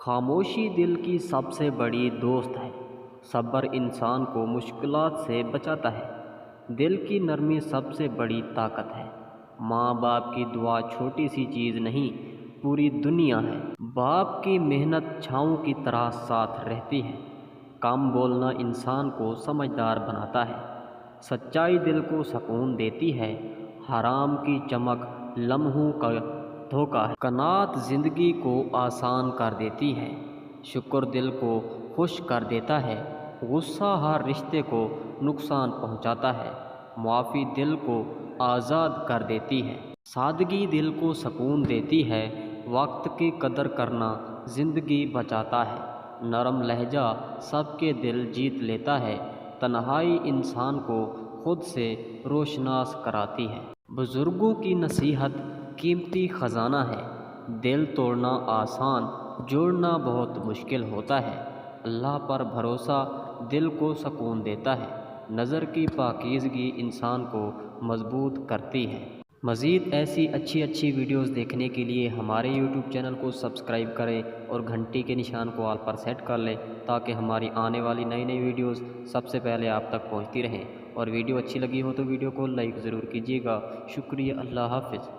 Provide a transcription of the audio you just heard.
خاموشی دل کی سب سے بڑی دوست ہے۔ صبر انسان کو مشکلات سے بچاتا ہے۔ دل کی نرمی سب سے بڑی طاقت ہے۔ ماں باپ کی دعا چھوٹی سی چیز نہیں، پوری دنیا ہے۔ باپ کی محنت چھاؤں کی طرح ساتھ رہتی ہے۔ کم بولنا انسان کو سمجھدار بناتا ہے۔ سچائی دل کو سکون دیتی ہے۔ حرام کی چمک لمحوں کا دھوکہ ہے۔ قناعت زندگی کو آسان کر دیتی ہے۔ شکر دل کو خوش کر دیتا ہے۔ غصہ ہر رشتے کو نقصان پہنچاتا ہے۔ معافی دل کو آزاد کر دیتی ہے۔ سادگی دل کو سکون دیتی ہے۔ وقت کی قدر کرنا زندگی بچاتا ہے۔ نرم لہجہ سب کے دل جیت لیتا ہے۔ تنہائی انسان کو خود سے روشناس کراتی ہے۔ بزرگوں کی نصیحت قیمتی خزانہ ہے۔ دل توڑنا آسان، جوڑنا بہت مشکل ہوتا ہے۔ اللہ پر بھروسہ دل کو سکون دیتا ہے۔ نظر کی پاکیزگی انسان کو مضبوط کرتی ہے۔ مزید ایسی اچھی ویڈیوز دیکھنے کے لیے ہمارے یوٹیوب چینل کو سبسکرائب کریں اور گھنٹی کے نشان کو آل پر سیٹ کر لیں تاکہ ہماری آنے والی نئی ویڈیوز سب سے پہلے آپ تک پہنچتی رہیں۔ اور ویڈیو اچھی لگی ہو تو ویڈیو کو لائک ضرور کیجیے گا۔ شکریہ، اللہ حافظ۔